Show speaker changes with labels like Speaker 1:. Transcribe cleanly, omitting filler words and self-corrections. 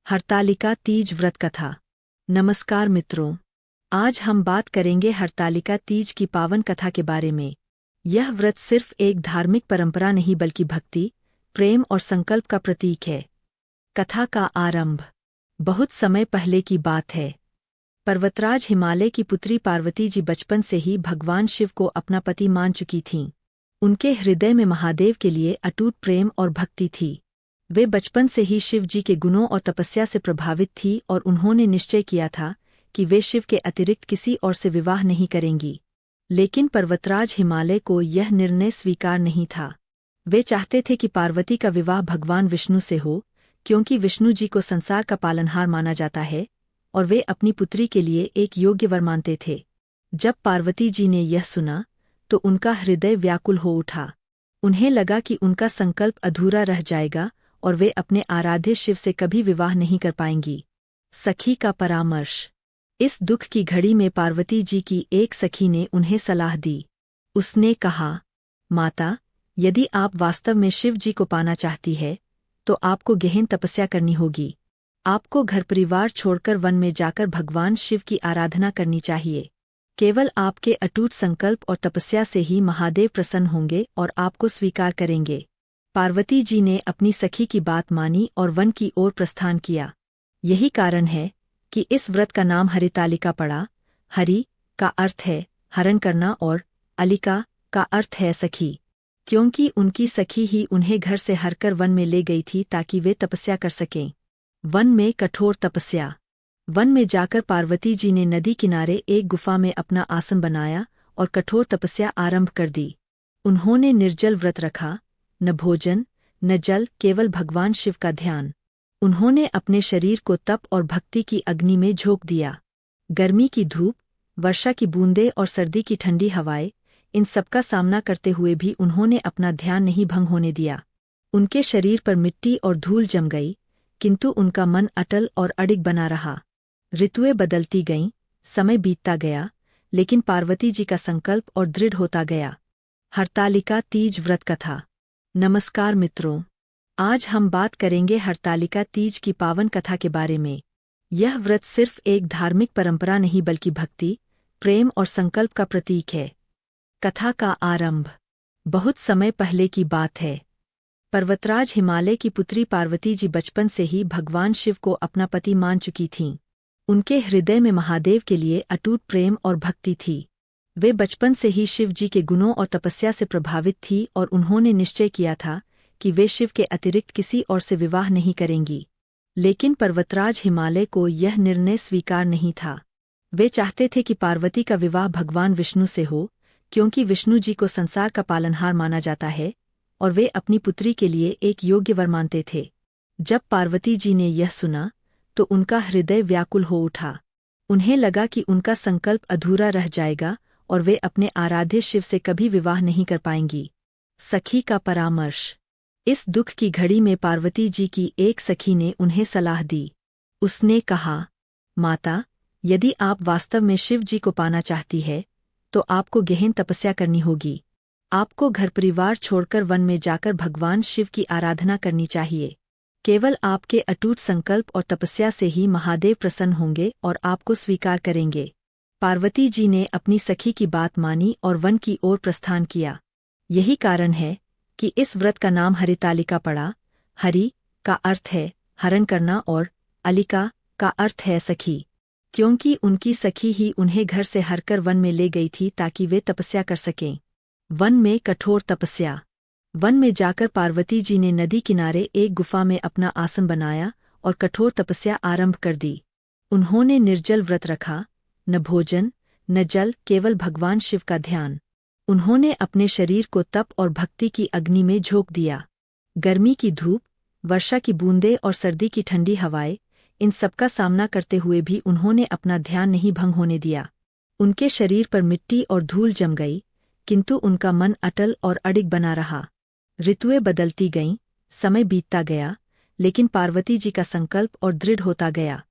Speaker 1: हरतालिका तीज व्रत कथा। नमस्कार मित्रों, आज हम बात करेंगे हरतालिका तीज की पावन कथा के बारे में। यह व्रत सिर्फ एक धार्मिक परंपरा नहीं बल्कि भक्ति, प्रेम और संकल्प का प्रतीक है। कथा का आरंभ बहुत समय पहले की बात है। पर्वतराज हिमालय की पुत्री पार्वती जी बचपन से ही भगवान शिव को अपना पति मान चुकी थीं। उनके हृदय में महादेव के लिए अटूट प्रेम और भक्ति थी। वे बचपन से ही शिव जी के गुणों और तपस्या से प्रभावित थी और उन्होंने निश्चय किया था कि वे शिव के अतिरिक्त किसी और से विवाह नहीं करेंगी। लेकिन पर्वतराज हिमालय को यह निर्णय स्वीकार नहीं था। वे चाहते थे कि पार्वती का विवाह भगवान विष्णु से हो, क्योंकि विष्णु जी को संसार का पालनहार माना जाता है और वे अपनी पुत्री के लिए एक योग्य वर मानते थे। जब पार्वती जी ने यह सुना तो उनका हृदय व्याकुल हो उठा। उन्हें लगा कि उनका संकल्प अधूरा रह जाएगा और वे अपने आराध्य शिव से कभी विवाह नहीं कर पाएंगी। सखी का परामर्श। इस दुख की घड़ी में पार्वती जी की एक सखी ने उन्हें सलाह दी। उसने कहा, माता, यदि आप वास्तव में शिव जी को पाना चाहती है तो आपको गहन तपस्या करनी होगी। आपको घर परिवार छोड़कर वन में जाकर भगवान शिव की आराधना करनी चाहिए। केवल आपके अटूट संकल्प और तपस्या से ही महादेव प्रसन्न होंगे और आपको स्वीकार करेंगे। पार्वती जी ने अपनी सखी की बात मानी और वन की ओर प्रस्थान किया। यही कारण है कि इस व्रत का नाम हरितालिका पड़ा। हरि का अर्थ है हरण करना और अलिका का अर्थ है सखी, क्योंकि उनकी सखी ही उन्हें घर से हरकर वन में ले गई थी ताकि वे तपस्या कर सकें। वन में कठोर तपस्या। वन में जाकर पार्वती जी ने नदी किनारे एक गुफा में अपना आसन बनाया और कठोर तपस्या आरंभ कर दी। उन्होंने निर्जल व्रत रखा, न भोजन न जल, केवल भगवान शिव का ध्यान। उन्होंने अपने शरीर को तप और भक्ति की अग्नि में झोंक दिया। गर्मी की धूप, वर्षा की बूंदें और सर्दी की ठंडी हवाएं, इन सबका सामना करते हुए भी उन्होंने अपना ध्यान नहीं भंग होने दिया। उनके शरीर पर मिट्टी और धूल जम गई, किंतु उनका मन अटल और अडिग बना रहा। ऋतुएं बदलती गईं, समय बीतता गया, लेकिन पार्वती जी का संकल्प और दृढ़ होता गया। हरतालिका तीज व्रत कथा। नमस्कार मित्रों, आज हम बात करेंगे हरतालिका तीज की पावन कथा के बारे में। यह व्रत सिर्फ एक धार्मिक परंपरा नहीं बल्कि भक्ति, प्रेम और संकल्प का प्रतीक है। कथा का आरंभ बहुत समय पहले की बात है। पर्वतराज हिमालय की पुत्री पार्वती जी बचपन से ही भगवान शिव को अपना पति मान चुकी थीं। उनके हृदय में महादेव के लिए अटूट प्रेम और भक्ति थी। वे बचपन से ही शिव जी के गुणों और तपस्या से प्रभावित थी और उन्होंने निश्चय किया था कि वे शिव के अतिरिक्त किसी और से विवाह नहीं करेंगी। लेकिन पर्वतराज हिमालय को यह निर्णय स्वीकार नहीं था। वे चाहते थे कि पार्वती का विवाह भगवान विष्णु से हो, क्योंकि विष्णु जी को संसार का पालनहार माना जाता है और वे अपनी पुत्री के लिए एक योग्य वर मानते थे। जब पार्वती जी ने यह सुना तो उनका हृदय व्याकुल हो उठा। उन्हें लगा कि उनका संकल्प अधूरा रह जाएगा और वे अपने आराध्य शिव से कभी विवाह नहीं कर पाएंगी। सखी का परामर्श। इस दुख की घड़ी में पार्वती जी की एक सखी ने उन्हें सलाह दी। उसने कहा, माता, यदि आप वास्तव में शिव जी को पाना चाहती है तो आपको गहन तपस्या करनी होगी। आपको घर परिवार छोड़कर वन में जाकर भगवान शिव की आराधना करनी चाहिए। केवल आपके अटूट संकल्प और तपस्या से ही महादेव प्रसन्न होंगे और आपको स्वीकार करेंगे। पार्वती जी ने अपनी सखी की बात मानी और वन की ओर प्रस्थान किया। यही कारण है कि इस व्रत का नाम हरितालिका पड़ा। हरि का अर्थ है हरण करना और अलिका का अर्थ है सखी, क्योंकि उनकी सखी ही उन्हें घर से हरकर वन में ले गई थी ताकि वे तपस्या कर सकें। वन में कठोर तपस्या। वन में जाकर पार्वती जी ने नदी किनारे एक गुफा में अपना आसन बनाया और कठोर तपस्या आरंभ कर दी। उन्होंने निर्जल व्रत रखा, न भोजन न जल, केवल भगवान शिव का ध्यान। उन्होंने अपने शरीर को तप और भक्ति की अग्नि में झोंक दिया। गर्मी की धूप, वर्षा की बूंदें और सर्दी की ठंडी हवाएं, इन सबका सामना करते हुए भी उन्होंने अपना ध्यान नहीं भंग होने दिया। उनके शरीर पर मिट्टी और धूल जम गई, किंतु उनका मन अटल और अडिग बना रहा। ऋतुएं बदलती गईं, समय बीतता गया, लेकिन पार्वती जी का संकल्प और दृढ़ होता गया।